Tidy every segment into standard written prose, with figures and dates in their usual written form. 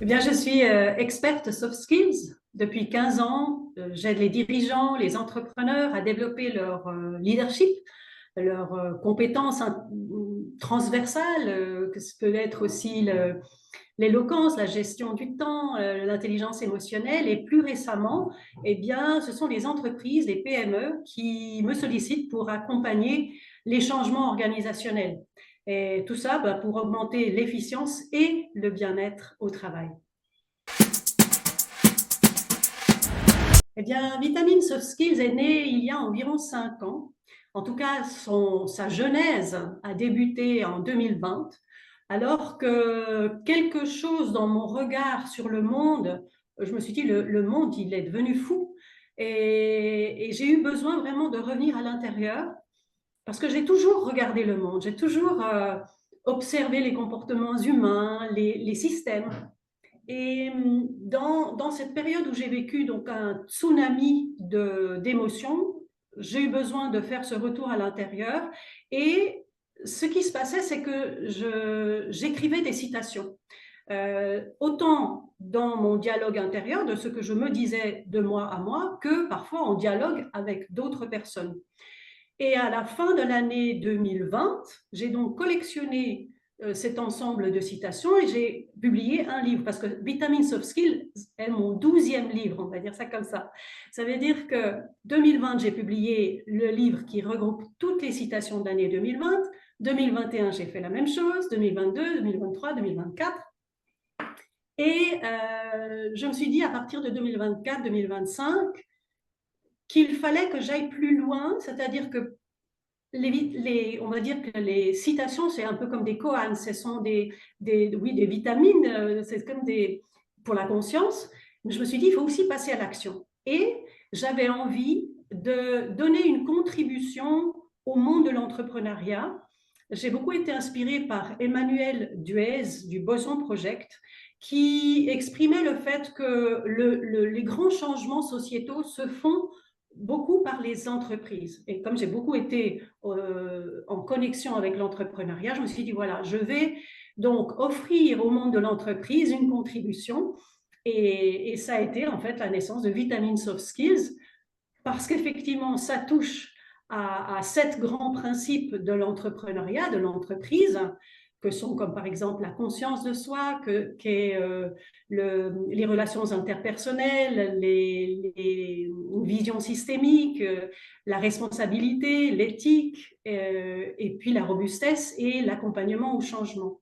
Eh bien, je suis experte soft skills depuis 15 ans. J'aide les dirigeants, les entrepreneurs à développer leur leadership, leurs compétences transversales, que ce peut être aussi l'éloquence, la gestion du temps, l'intelligence émotionnelle. Et plus récemment, eh bien, ce sont les entreprises, les PME qui me sollicitent pour accompagner les changements organisationnels. Et tout ça pour augmenter l'efficience et le bien-être au travail. Eh bien, Vitamine Soft Skills est né il y a environ 5 ans. En tout cas, sa genèse a débuté en 2020, alors que quelque chose dans mon regard sur le monde, je me suis dit, le monde, il est devenu fou. Et j'ai eu besoin vraiment de revenir à l'intérieur, parce que j'ai toujours regardé le monde, j'ai toujours observé les comportements humains, les systèmes. Et dans cette période où j'ai vécu donc un tsunami d'émotions, j'ai eu besoin de faire ce retour à l'intérieur. Et ce qui se passait, c'est que j'écrivais des citations. Autant dans mon dialogue intérieur, de ce que je me disais de moi à moi, que parfois en dialogue avec d'autres personnes. Et à la fin de l'année 2020, j'ai donc collectionné cet ensemble de citations et j'ai publié un livre, parce que Vitamine Soft Skills est mon 12e livre, on va dire ça comme ça. Ça veut dire que 2020, j'ai publié le livre qui regroupe toutes les citations de l'année 2020. 2021, j'ai fait la même chose, 2022, 2023, 2024. Et je me suis dit, à partir de 2024, 2025, qu'il fallait que j'aille plus loin, c'est-à-dire que on va dire que les citations, c'est un peu comme des koans, ce sont oui, des vitamines, c'est comme pour la conscience. Mais je me suis dit, il faut aussi passer à l'action. Et j'avais envie de donner une contribution au monde de l'entrepreneuriat. J'ai beaucoup été inspirée par Emmanuel Duez du Boson Project, qui exprimait le fait que les grands changements sociétaux se font beaucoup par les entreprises. Et comme j'ai beaucoup été en connexion avec l'entrepreneuriat, je me suis dit, voilà, je vais donc offrir au monde de l'entreprise une contribution. Et ça a été en fait la naissance de Vitamine Soft Skills, parce qu'effectivement, ça touche à 7 grands principes de l'entrepreneuriat, de l'entreprise, que sont comme par exemple la conscience de soi, les relations interpersonnelles, une vision systémique, la responsabilité, l'éthique, et puis la robustesse et l'accompagnement au changement.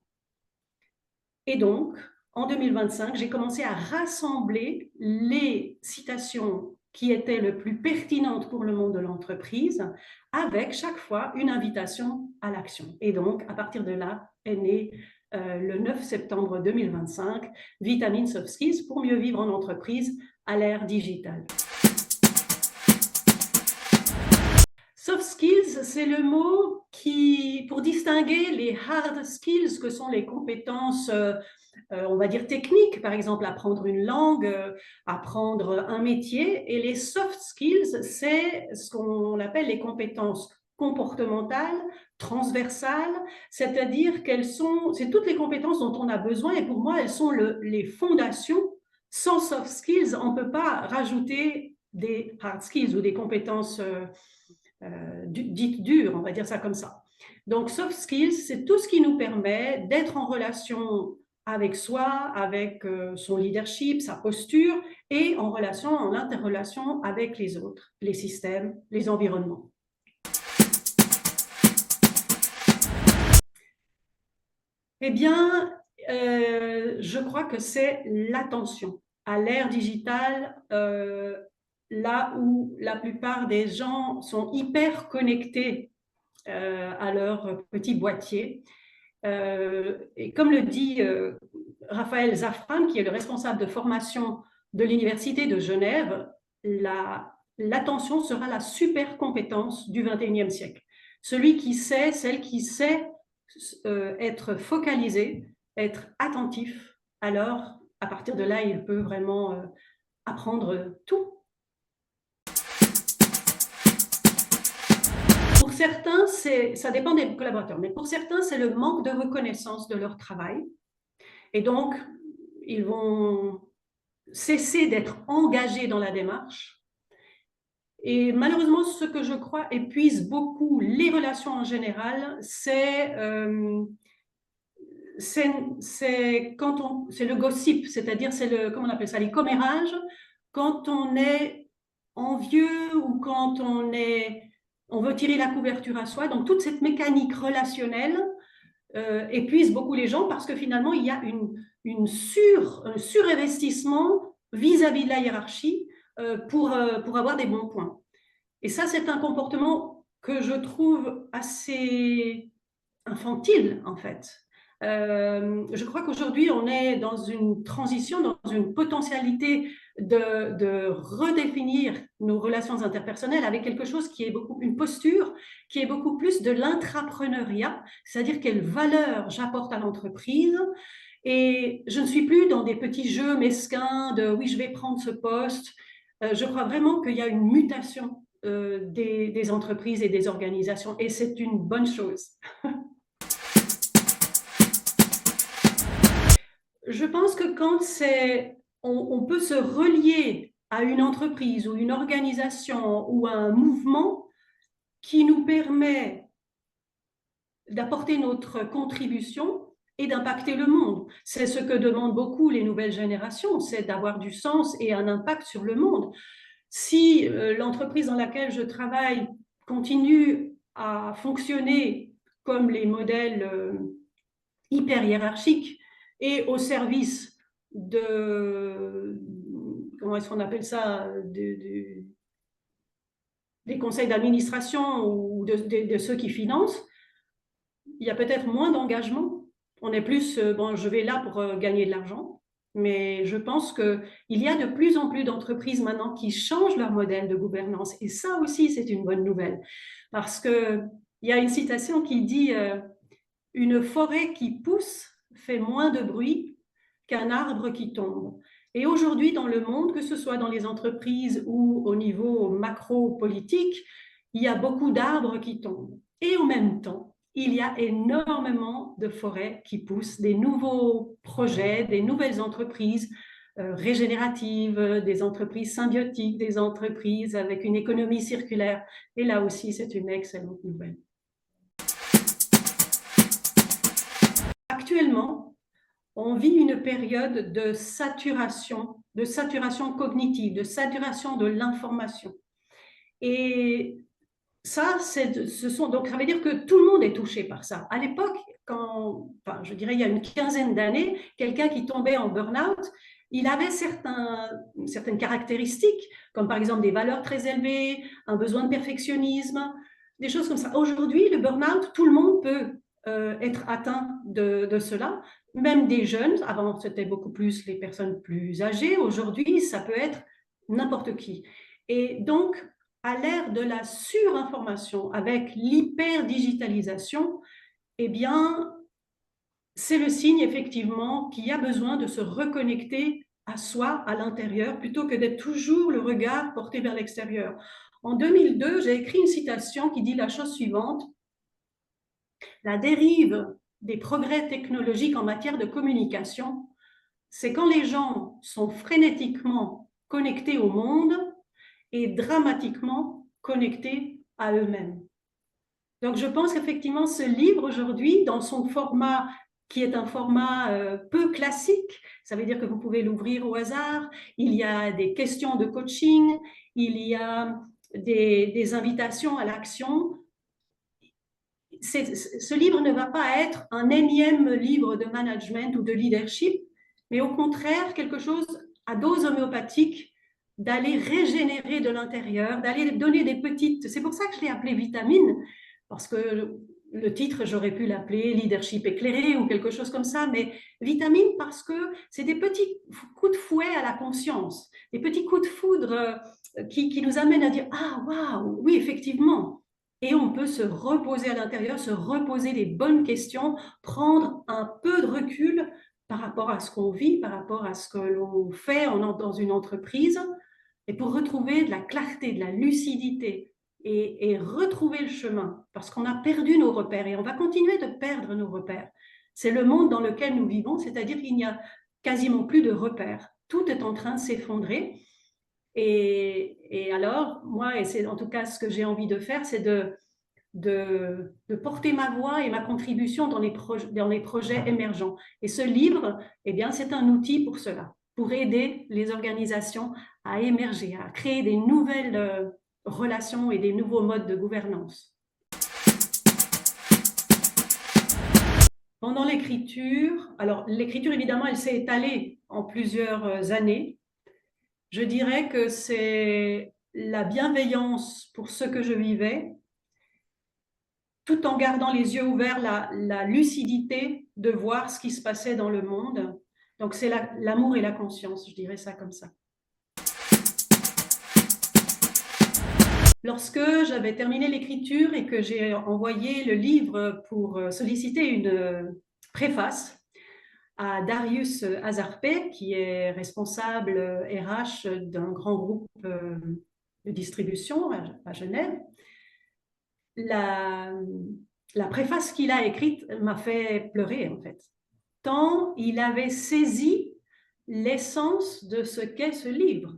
Et donc, en 2025, j'ai commencé à rassembler les citations qui étaient les plus pertinentes pour le monde de l'entreprise, avec chaque fois une invitation à l'action. Et donc, à partir de là, est né le 9 septembre 2025, Vitamine Soft Skills pour mieux vivre en entreprise à l'ère digitale. Soft skills, c'est le mot pour distinguer les hard skills, que sont les compétences, on va dire techniques, par exemple apprendre une langue, apprendre un métier. Et les soft skills, c'est ce qu'on appelle les compétences comportementales, transversales, c'est-à-dire c'est toutes les compétences dont on a besoin. Et pour moi, elles sont les fondations. Sans soft skills, on ne peut pas rajouter des hard skills ou des compétences dites dures, on va dire ça comme ça. Donc, soft skills, c'est tout ce qui nous permet d'être en relation avec soi, avec son leadership, sa posture, et en interrelation avec les autres, les systèmes, les environnements. Eh bien, je crois que c'est l'attention. À l'ère digitale, là où la plupart des gens sont hyper connectés à leur petit boîtier. Et comme le dit Raphaël Zafran, qui est le responsable de formation de l'Université de Genève, l'attention sera la super compétence du 21e siècle. Celle qui sait être focalisé, être attentif, alors à partir de là, il peut vraiment apprendre tout. Pour certains, ça dépend des collaborateurs, mais pour certains, c'est le manque de reconnaissance de leur travail. Et donc, ils vont cesser d'être engagés dans la démarche. Et malheureusement, ce que je crois épuise beaucoup les relations en général, c'est le gossip, c'est-à-dire comment on appelle ça, les commérages, quand on est envieux ou quand on veut tirer la couverture à soi. Donc toute cette mécanique relationnelle épuise beaucoup les gens parce que finalement il y a un surinvestissement vis-à-vis de la hiérarchie pour avoir des bons points. Et ça, c'est un comportement que je trouve assez infantile, en fait. Je crois qu'aujourd'hui, on est dans une transition, dans une potentialité de redéfinir nos relations interpersonnelles avec quelque chose qui est une posture qui est beaucoup plus de l'intrapreneuriat, c'est-à-dire quelle valeur j'apporte à l'entreprise. Et je ne suis plus dans des petits jeux mesquins de oui, je vais prendre ce poste. Je crois vraiment qu'il y a une mutation des entreprises et des organisations, et c'est une bonne chose. Je pense que quand on peut se relier à une entreprise ou une organisation ou à un mouvement qui nous permet d'apporter notre contribution et d'impacter le monde. C'est ce que demandent beaucoup les nouvelles générations, c'est d'avoir du sens et un impact sur le monde. Si l'entreprise dans laquelle je travaille continue à fonctionner comme les modèles hyper hiérarchiques et au service comment est-ce qu'on appelle ça, des conseils d'administration ou de ceux qui financent, il y a peut-être moins d'engagement. On est plus, bon, je vais là pour gagner de l'argent, mais je pense qu'il y a de plus en plus d'entreprises maintenant qui changent leur modèle de gouvernance. Et ça aussi, c'est une bonne nouvelle. Parce qu'il y a une citation qui dit une forêt qui pousse fait moins de bruit qu'un arbre qui tombe. Et aujourd'hui, dans le monde, que ce soit dans les entreprises ou au niveau macro-politique, il y a beaucoup d'arbres qui tombent. Et en même temps, il y a énormément de forêts qui poussent, des nouveaux projets, des nouvelles entreprises régénératives, des entreprises symbiotiques, des entreprises avec une économie circulaire. Et là aussi, c'est une excellente nouvelle. Actuellement, on vit une période de saturation cognitive, de saturation de l'information. Et ça, donc ça veut dire que tout le monde est touché par ça. À l'époque, je dirais il y a une quinzaine d'années, quelqu'un qui tombait en burn-out, il avait certaines caractéristiques, comme par exemple des valeurs très élevées, un besoin de perfectionnisme, des choses comme ça. Aujourd'hui, le burn-out, tout le monde peut être atteint de cela, même des jeunes. Avant, c'était beaucoup plus les personnes plus âgées. Aujourd'hui, ça peut être n'importe qui. Et donc, à l'ère de la surinformation, avec l'hyper-digitalisation, eh bien, c'est le signe effectivement qu'il y a besoin de se reconnecter à soi, à l'intérieur, plutôt que d'être toujours le regard porté vers l'extérieur. En 2002, j'ai écrit une citation qui dit la chose suivante: la dérive des progrès technologiques en matière de communication, c'est quand les gens sont frénétiquement connectés au monde et dramatiquement connectés à eux-mêmes. Donc je pense qu'effectivement ce livre aujourd'hui, dans son format qui est un format peu classique, ça veut dire que vous pouvez l'ouvrir au hasard, il y a des questions de coaching, il y a des invitations à l'action. Ce livre ne va pas être un énième livre de management ou de leadership, mais au contraire quelque chose à dose homéopathique, d'aller régénérer de l'intérieur, d'aller donner des petites... C'est pour ça que je l'ai appelé vitamine, parce que le titre, j'aurais pu l'appeler leadership éclairé ou quelque chose comme ça, mais vitamine parce que c'est des petits coups de fouet à la conscience, des petits coups de foudre qui nous amènent à dire « Ah, waouh, oui, effectivement !» Et on peut se reposer à l'intérieur, se reposer les bonnes questions, prendre un peu de recul par rapport à ce qu'on vit, par rapport à ce que l'on fait dans une entreprise, et pour retrouver de la clarté, de la lucidité et retrouver le chemin, parce qu'on a perdu nos repères et on va continuer de perdre nos repères. C'est le monde dans lequel nous vivons, c'est-à-dire qu'il n'y a quasiment plus de repères. Tout est en train de s'effondrer. Et alors, moi, et c'est en tout cas ce que j'ai envie de faire, c'est de porter ma voix et ma contribution dans les projets émergents. Et ce livre, eh bien, c'est un outil pour cela, pour aider les organisations à émerger, à créer des nouvelles relations et des nouveaux modes de gouvernance. Pendant l'écriture, alors l'écriture évidemment, elle s'est étalée en plusieurs années. Je dirais que c'est la bienveillance pour ce que je vivais, tout en gardant les yeux ouverts, la lucidité de voir ce qui se passait dans le monde. Donc c'est l'amour et la conscience, je dirais ça comme ça. Lorsque j'avais terminé l'écriture et que j'ai envoyé le livre pour solliciter une préface à Darius Azarpé, qui est responsable RH d'un grand groupe de distribution à Genève, la préface qu'il a écrite m'a fait pleurer, en fait. Tant il avait saisi l'essence de ce qu'est ce livre.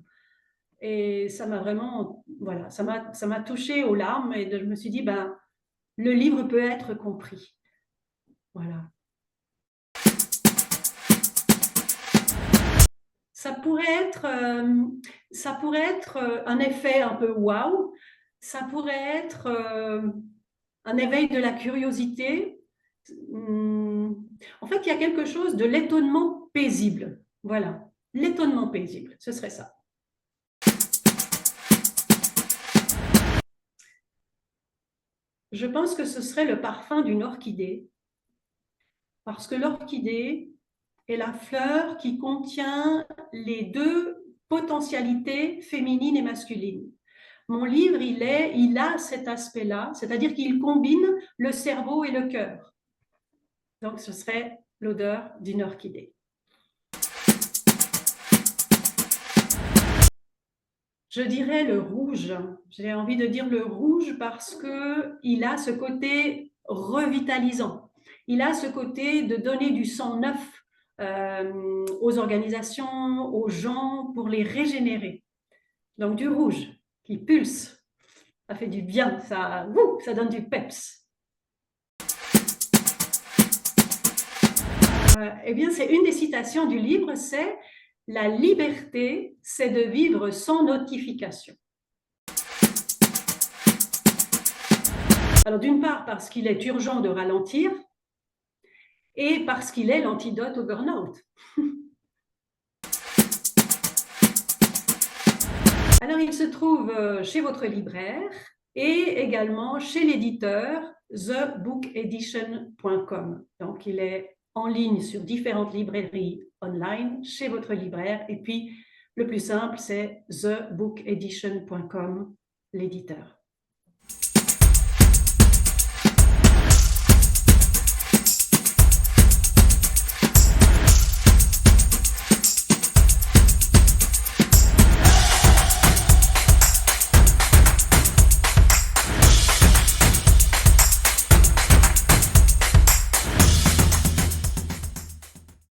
Et ça m'a vraiment, voilà, ça m'a touchée aux larmes et je me suis dit, ben, le livre peut être compris. Voilà. Ça pourrait être un effet un peu waouh, ça pourrait être un éveil de la curiosité. En fait, il y a quelque chose de l'étonnement paisible. Voilà, l'étonnement paisible, ce serait ça. Je pense que ce serait le parfum d'une orchidée, parce que l'orchidée est la fleur qui contient les deux potentialités féminines et masculines. Mon livre, il a cet aspect-là, c'est-à-dire qu'il combine le cerveau et le cœur. Donc, ce serait l'odeur d'une orchidée. Je dirais le rouge. J'ai envie de dire le rouge parce qu'il a ce côté revitalisant. Il a ce côté de donner du sang neuf aux organisations, aux gens, pour les régénérer. Donc du rouge qui pulse, ça fait du bien, ça donne du peps. Eh bien, c'est une des citations du livre, c'est « La liberté, c'est de vivre sans notification ». Alors, d'une part, parce qu'il est urgent de ralentir, et parce qu'il est l'antidote au burn-out. Alors, il se trouve chez votre libraire et également chez l'éditeur thebookedition.com. Donc, il est en ligne sur différentes librairies online, chez votre libraire. Et puis, le plus simple, c'est thebookedition.com, l'éditeur.